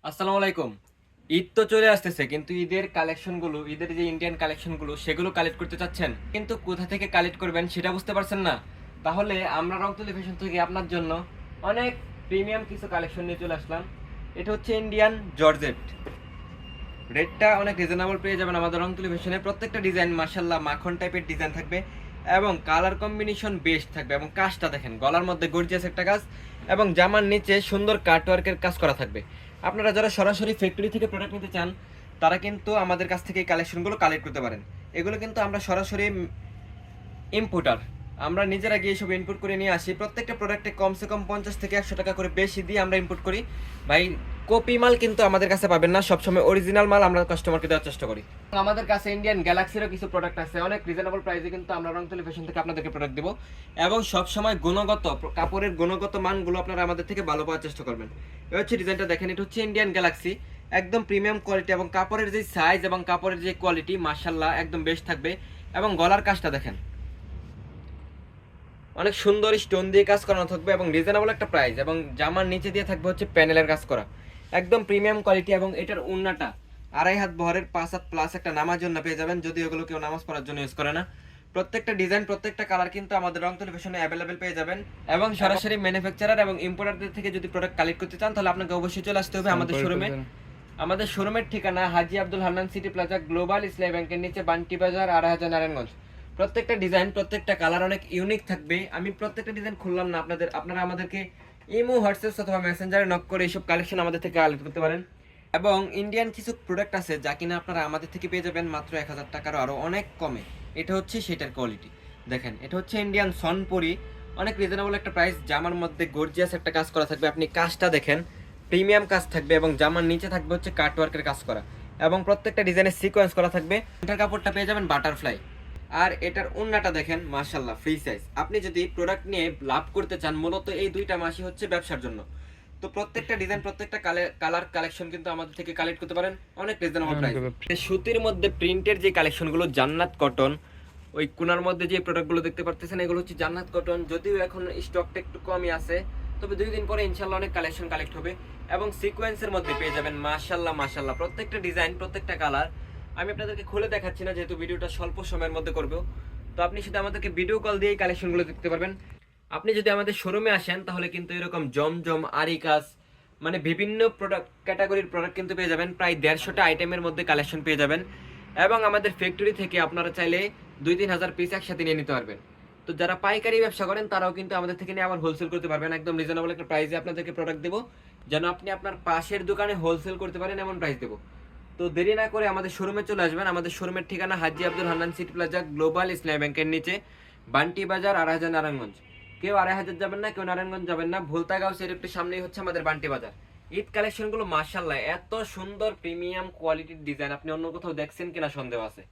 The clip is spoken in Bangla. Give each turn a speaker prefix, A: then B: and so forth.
A: আসসালামু আলাইকুম। ঈদ তো চলে আসতেছে, কিন্তু ঈদের কালেকশনগুলো, ঈদের যে ইন্ডিয়ান কালেকশনগুলো সেগুলো কালেক্ট করতে চাচ্ছেন, কিন্তু কোথা থেকে কালেক্ট করবেন সেটা বুঝতে পারছেন না। তাহলে আমরা রংতুলি ফ্যাশন থেকে আপনার জন্য অনেক প্রিমিয়াম কিছু কালেকশন নিয়ে চলে আসলাম। এটা হচ্ছে ইন্ডিয়ান জর্জেট। রেটটা অনেক রিজনেবল পেয়ে যাবেন আমাদের রংতুলি ফ্যাশনে। প্রত্যেকটা ডিজাইন মাশাআল্লাহ মাখন টাইপের ডিজাইন থাকবে এবং কালার কম্বিনেশন বেস্ট থাকবে। এবং কাজটা দেখেন, গলার মধ্যে গর্জিয়াস একটা কাজ এবং জামার নিচে সুন্দর কাটওয়ার্কের কাজ করা থাকবে। আপনারা যারা সরাসরি ফ্যাক্টরি থেকে প্রোডাক্ট নিতে চান তারা কিন্তু আমাদের কাছ থেকে এই কালেকশনগুলো কালেক্ট করতে পারেন। এগুলো কিন্তু আমরা সরাসরি ইম্পোর্টার, আমরা নিজেরা গিয়ে সব ইনপুট করে নিয়ে আসি। প্রত্যেকটা প্রোডাক্টে কমসে কম 50 থেকে 100 টাকা করে বেশি দিয়ে আমরা ইম্পোর্ট করি। ভাই, কপি মাল কিন্তু আমাদের কাছে পাবেন না, সবসময় অরিজিনাল মাল আমরা কাস্টমারকে দেওয়ার চেষ্টা করি। আমাদের কাছে ইন্ডিয়ান গ্যালাক্সিরও কিছু প্রোডাক্ট আছে, অনেক রিজনেবল প্রাইসে কিন্তু আমরা রংতুলি ফ্যাশন থেকে আপনাদেরকে প্রোডাক্ট দেবো। এবং সবসময় গুণগত কাপড়ের গুণগত মানগুলো আপনারা আমাদের থেকে ভালো পাওয়ার চেষ্টা করবেন। এই হচ্ছে ডিজাইনটা দেখেন, এটা হচ্ছে ইন্ডিয়ান গ্যালাক্সি, একদম প্রিমিয়াম কোয়ালিটি এবং কাপড়ের যে সাইজ এবং কাপড়ের যে কোয়ালিটি মাশাআল্লাহ একদম বেস্ট থাকবে। এবং গলার কাজটা দেখেন, অনেক সুন্দর স্টোন দিয়ে কাজ করানো থাকবে এবং রিজনেবল একটা প্রাইস। এবং জামার নিচে দিয়ে থাকবে হচ্ছে প্যানেলের কাজ করা, একদম প্রিমিয়াম কোয়ালিটি। এবং এটার উন্নাটা 2.5 হাত বহরের 5 হাত প্লাস একটা নামার জন্য পেয়ে যাবেন, যদি ওগুলো কেউ নামাজ পড়ার জন্য ইউজ করে না। প্রত্যেকটা ডিজাইন প্রত্যেকটা কালার কিন্তু আমাদের রংতুলি ফ্যাশনে অ্যাভেলেবেল পেয়ে যাবেন। এবং সরাসরি ম্যানুফ্যাকচারার এবং ইম্পোর্টারদের থেকে যদি প্রোডাক্ট কালেক্ট করতে চান তাহলে আপনাকে অবশ্যই চলে আসতে হবে আমাদের শোরুমে। আমাদের শোরুমের ঠিকানা Haji Abdul Hannan city plaza, global Islami ব্যাংকের নিচে, বান্টি বাজার, 2.5 নারায়ণগঞ্জ। প্রত্যেকটা ডিজাইন প্রত্যেকটা কালার অনেক ইউনিক থাকবে। আমি প্রত্যেকটা ডিজাইন খুললাম না, আপনারা আমাদেরকে ইমো, হোয়াটসঅ্যাপ অথবা মেসেঞ্জারে নক করে এইসব কালেকশন আমাদের থেকে কালেক্ট করতে পারেন। এবং ইন্ডিয়ান কিছু প্রোডাক্ট আছে যা কিনা আপনারা আমাদের থেকে পেয়ে যাবেন মাত্র 1000 টাকারও আরও অনেক কমে। এটা হচ্ছে সেটার কোয়ালিটি দেখেন, এটা হচ্ছে ইন্ডিয়ান সনপুরি, অনেক রিজনেবল একটা প্রাইস। জামার মধ্যে গর্জিয়াস একটা কাজ করা থাকবে, আপনি কাজটা দেখেন, প্রিমিয়াম কাজ থাকবে। এবং জামার নিচে থাকবে হচ্ছে কাটওয়ার্কের কাজ করা এবং প্রত্যেকটা ডিজাইনের সিকোয়েন্স করা থাকবে। এটার কাপড়টা পেয়ে যাবেন বাটারফ্লাই। আর এটার ওন্নাটা দেখেন মাশাআল্লাহ ফ্রি সাইজ। আপনি যদি প্রোডাক্ট নিয়ে লাভ করতে চান, মূলত এই 2টা মাসই হচ্ছে ব্যবসার জন্য। তো প্রত্যেকটা ডিজাইন প্রত্যেকটা কালার কালেকশন কিন্তু আমাদের থেকে কালেক্ট করতে পারেন অনেক রিজনেবল প্রাইস। সুতির মধ্যে প্রিন্টের যে কালেকশনগুলো, জান্নাত কটন, ওই কোনার মধ্যে যে প্রোডাক্টগুলো দেখতে পারতেছেন এগুলো হচ্ছে জান্নাত কটন। যদিও এখন স্টকটা একটু কমই আছে, তবে 2 দিন পরে ইনশাআল্লাহ অনেক কালেকশন কালেক্ট হবে। এবং সিকোয়েন্সের মধ্যে পেয়ে যাবেন মাশাআল্লাহ মাশাআল্লাহ প্রত্যেকটা ডিজাইন প্রত্যেকটা কালার। আমি আপনাদেরকে খুলে দেখাচ্ছি না, যেহেতু ভিডিওটা স্বল্প সময়ের মধ্যে করবো। তো আপনি শুধু আমাদেরকে ভিডিও কল দিয়ে এই কালেকশনগুলো দেখতে পারবেন। আপনি যদি আমাদের শোরুমে আসেন তাহলে কিন্তু এরকম জমজম, আরিকাস, মানে বিভিন্ন প্রোডাক্ট ক্যাটাগরির প্রোডাক্ট কিন্তু পেয়ে যাবেন। প্রায় 150টা আইটেমের মধ্যে কালেকশন পেয়ে যাবেন। এবং আমাদের ফ্যাক্টরি থেকে আপনারা চাইলে 2-3 হাজার পিস একসাথে নিয়ে নিতে পারবেন। তো যারা পাইকারি ব্যবসা করেন তারাও কিন্তু আমাদের থেকে নিয়ে আবার হোলসেল করতে পারবেন। একদম রিজনেবল একটা প্রাইসে আপনাদেরকে প্রোডাক্ট দেবো, যেন আপনি আপনার পাশের দোকানে হোলসেল করতে পারেন, এমন প্রাইস দেবো। তো দেরি না করে আমাদের শোরুমে চলে আসবেন। আমাদের শোরুমের ঠিকানা Haji Abdul Hannan city plaza, global Islami ব্যাংকের নিচে, বান্টি বাজার, 2.5 নারায়ণগঞ্জ। কেউ 2.5 যাবেন না, কেউ নারায়ণগঞ্জ যাবেন না, ভুলতাগাঁও সের একটু সামনেই হচ্ছে আমাদের বান্টি বাজার। ঈদ কালেকশনগুলো মাশাআল্লাহ এত সুন্দর প্রিমিয়াম কোয়ালিটির ডিজাইন আপনি অন্য কোথাও দেখছেন কিনা সন্দেহ আছে।